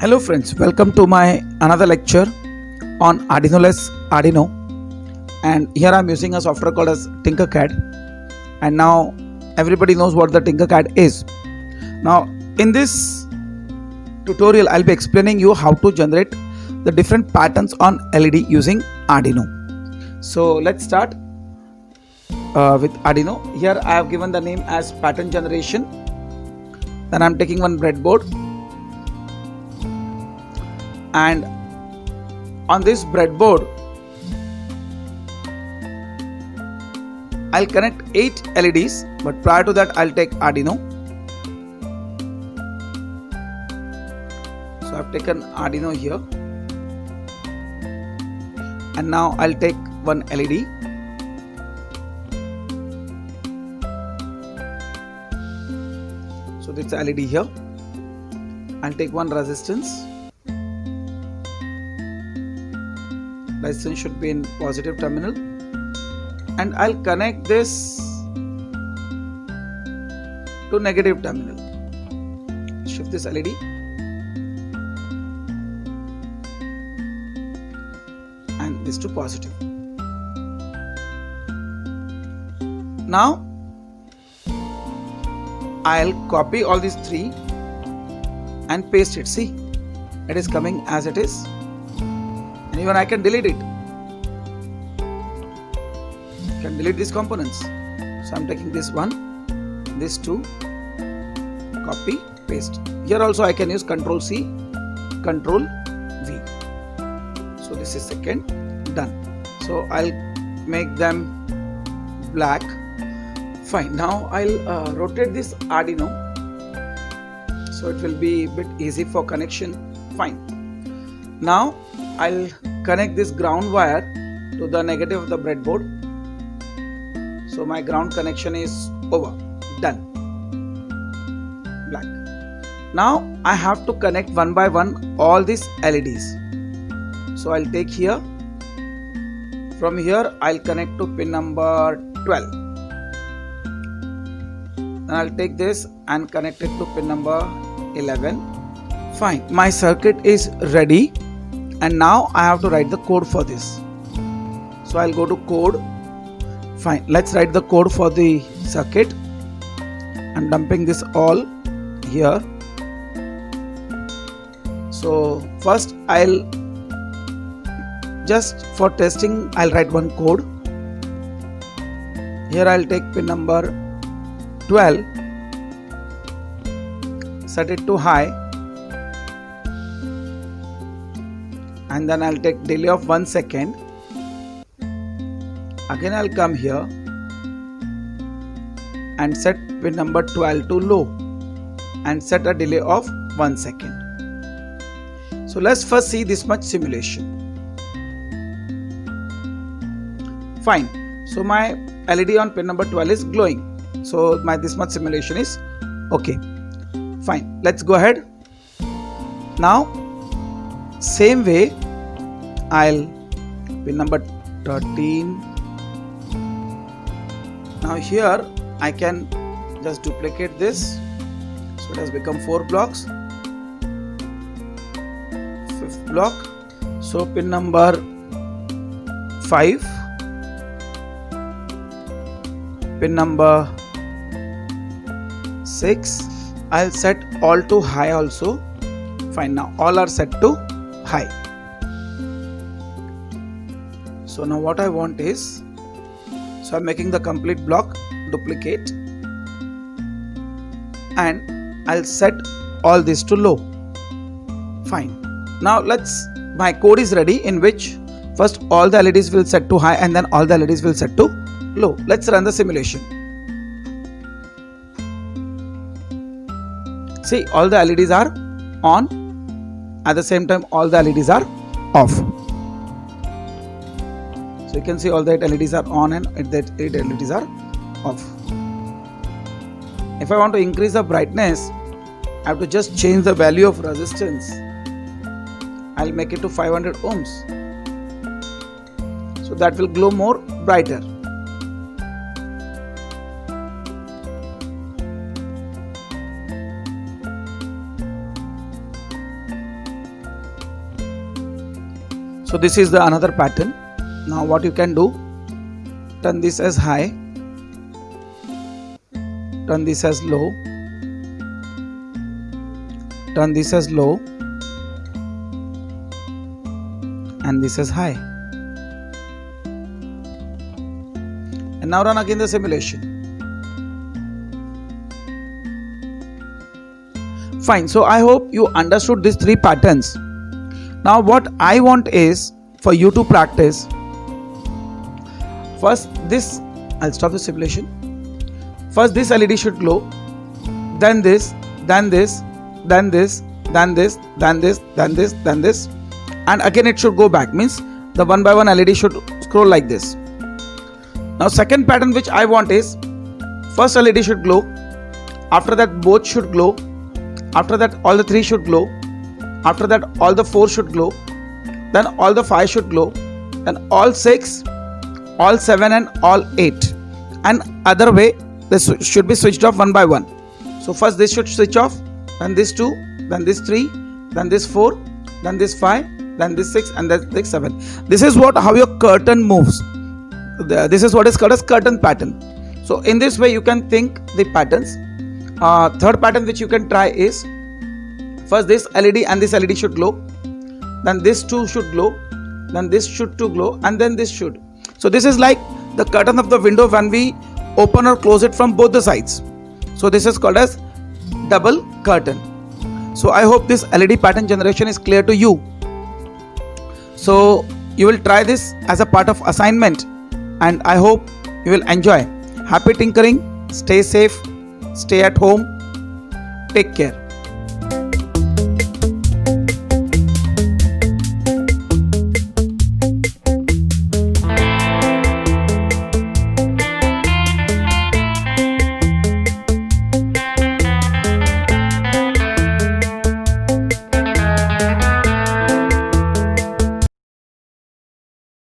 Hello friends, welcome to my another lecture on Arduino-less Arduino, and here I am using a software called as Tinkercad. And now everybody knows what the Tinkercad is. Now in this tutorial I'll be explaining you how to generate the different patterns on LED using Arduino. So let's start with Arduino. Here I have given the name as pattern generation. Then I'm taking one breadboard, and on this breadboard I'll connect 8 LEDs, but prior to that I'll take Arduino. So I've taken Arduino here, and now I'll take one LED. So this LED here. I'll take one resistance. Resistance should be in positive terminal, and I'll connect this to negative terminal. Shift this LED and this to positive. Now I'll copy all these three and paste it. See, it is coming as it is. And even I can delete it. I can delete these components. So I'm taking this one, this two, copy, paste. Here also I can use Ctrl C, Ctrl V. So this is second, done. So I'll make them black. Fine. Now I'll rotate this Arduino, so it will be a bit easy for connection. Fine. Now I'll connect this ground wire to the negative of the breadboard. So my ground connection is over. Done. Black. Now I have to connect one by one all these LEDs. So I'll take here. From here I'll connect to pin number 12. Then I'll take this and connect it to pin number 11. Fine. My circuit is ready. And now I have to write the code for this. So I'll go to code. Fine, let's write the code for the circuit. I'm dumping this all here. So first I'll just for testing I'll write one code. Here I'll take pin number 12, set it to high, and then I'll take delay of 1 second. Again I'll come here and set pin number 12 to low and set a delay of 1 second. So let's first see this much simulation. Fine. So my LED on pin number 12 is glowing. So my this much simulation is okay. Fine. Let's go ahead. Now same way I'll pin number 13. Now here I can just duplicate this, so it has become 4 blocks. 5th block. So pin number 5, pin number 6. I'll set all to high also. Fine. Now all are set to high. So now what I want is, so I'm making the complete block, duplicate, and I'll set all this to low. Fine. Now my code is ready, in which first all the LEDs will set to high and then all the LEDs will set to low. Let's run the simulation. See, all the LEDs are on, at the same time all the LEDs are off. So you can see all the 8 LEDs are on and 8 LEDs are off. If I want to increase the brightness, I have to just change the value of resistance. I'll make it to 500 ohms. So that will glow more brighter. So this is the another pattern. Now what you can do, turn this as high, turn this as low, turn this as low, and this is high. And now run again the simulation. Fine, so I hope you understood these three patterns. Now what I want is for you to practice. First this, I'll stop the simulation. First this LED should glow, then this, then this, then this, then this, then this, then this, then this, and again it should go back. Means the one by one LED should scroll like this. Now second pattern which I want is, first LED should glow, after that both should glow, after that all the three should glow, after that all the four should glow, then all the five should glow, then all six, all seven, and all 8, and other way this should be switched off one by one. So first this should switch off, then this 2, then this 3, then this 4, then this 5, then this 6, and then this 7. This is what how your curtain moves. This is what is called as curtain pattern. So in this way you can think the patterns. Third pattern which you can try is, first this LED and this LED should glow, then this 2 should glow, then this should 2 glow, and then this should. So this is like the curtain of the window when we open or close it from both the sides. So this is called as double curtain. So I hope this LED pattern generation is clear to you. So you will try this as a part of assignment, and I hope you will enjoy. Happy tinkering, stay safe, stay at home, take care.